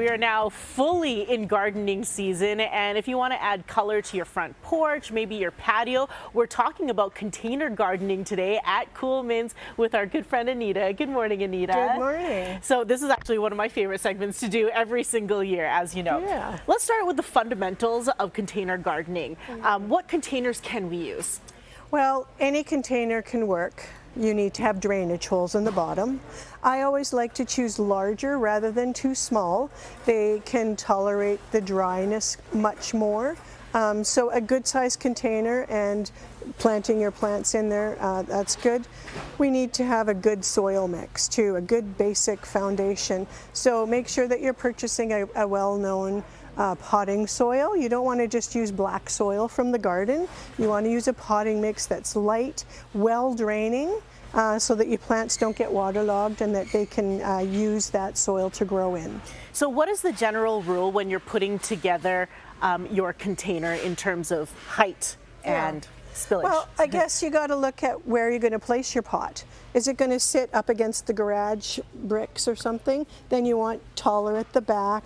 We are now fully in gardening season, and if you want to add color to your front porch, maybe your patio, we're talking about container gardening today at Kuhlmann's with our good friend Anita. Good morning, Anita. Good morning. So this is actually one of my favorite segments to do every single year, as you know. Yeah. Let's start with the fundamentals of container gardening. What containers can we use? Well, any container can work. You need to have drainage holes in the bottom. I always like to choose larger rather than too small. They can tolerate the dryness much more. So a good sized container and planting your plants in there, that's good. We need to have a good soil mix too, a good basic foundation. So make sure that you're purchasing a well-known potting soil. You don't want to just use black soil from the garden. You want to use a potting mix that's light, well draining, so that your plants don't get waterlogged and that they can use that soil to grow in. So what is the general rule when you're putting together your container in terms of height and spillage? Well, I guess you got to look at where you're going to place your pot. Is it going to sit up against the garage bricks or something? Then you want taller at the back,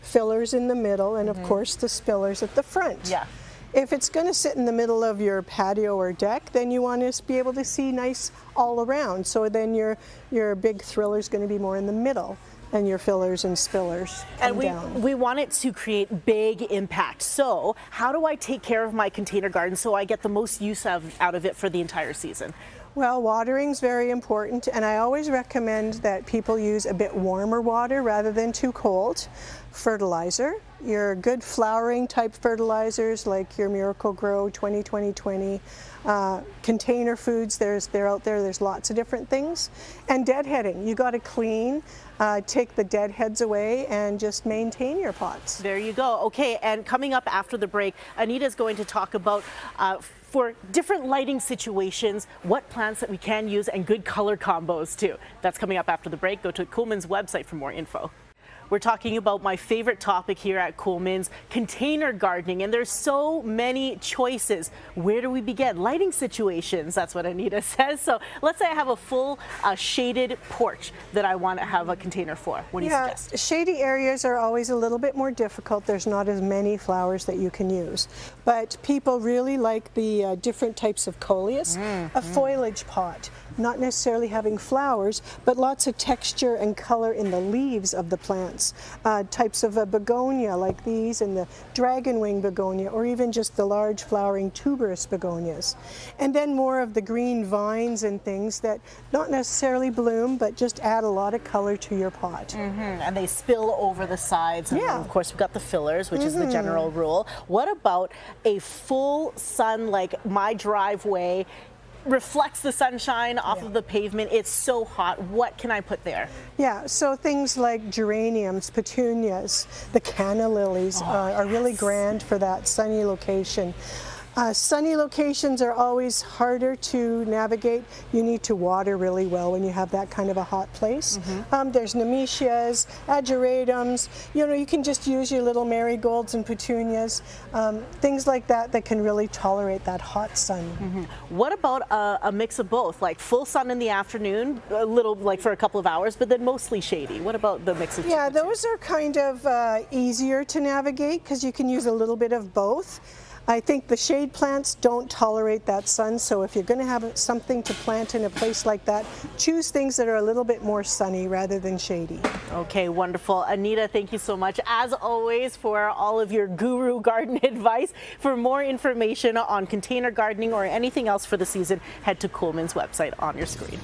fillers in the middle, and of course the spillers at the front. Yeah. If it's going to sit in the middle of your patio or deck, then you want to be able to see nice all around. So then your big thriller is going to be more in the middle, and your fillers and spillers come down. And we want it to create big impact. So how do I take care of my container garden so I get the most use out of it for the entire season? Well, watering is very important, and I always recommend that people use a bit warmer water rather than too cold. Fertilizer, your good flowering type fertilizers like your Miracle-Gro 20-20-20, container foods, they're out there, there's lots of different things. And deadheading, you got to clean, take the deadheads away and just maintain your pots. There you go. Okay, and coming up after the break, Anita is going to talk about for different lighting situations, what plants that we can use and good color combos too. That's coming up after the break. Go to Kuhlmann's website for more info. We're talking about my favorite topic here at Kuhlmann's, container gardening, and there's so many choices. Where do we begin? Lighting situations, that's what Anita says. So let's say I have a full shaded porch that I want to have a container for. What do you suggest? Shady areas are always a little bit more difficult. There's not as many flowers that you can use. But people really like the different types of coleus. A foliage pot, not necessarily having flowers, but lots of texture and color in the leaves of the plants. Types of a begonia like these, and the dragon wing begonia, or even just the large flowering tuberous begonias. And then more of the green vines and things that not necessarily bloom, but just add a lot of color to your pot. And they spill over the sides. And then, of course, we've got the fillers, which is the general rule. What about a full sun, like my driveway reflects the sunshine off of the pavement? It's so hot. What can I put there? Yeah, so things like geraniums, petunias, the canna lilies are really grand for that sunny location. Sunny locations are always harder to navigate. You need to water really well when you have that kind of a hot place. There's nemesias, ageratums, you can just use your little marigolds and petunias, things like that that can really tolerate that hot sun. What about a mix of both, like full sun in the afternoon, a little like for a couple of hours, but then mostly shady? What about the mix of Yeah, two? those are kind of easier to navigate because you can use a little bit of both. I think the shade plants don't tolerate that sun, so if you're going to have something to plant in a place like that, choose things that are a little bit more sunny rather than shady. Okay, wonderful. Anita, thank you so much, as always, for all of your guru garden advice. For more information on container gardening or anything else for the season, head to Kuhlmann's website on your screen.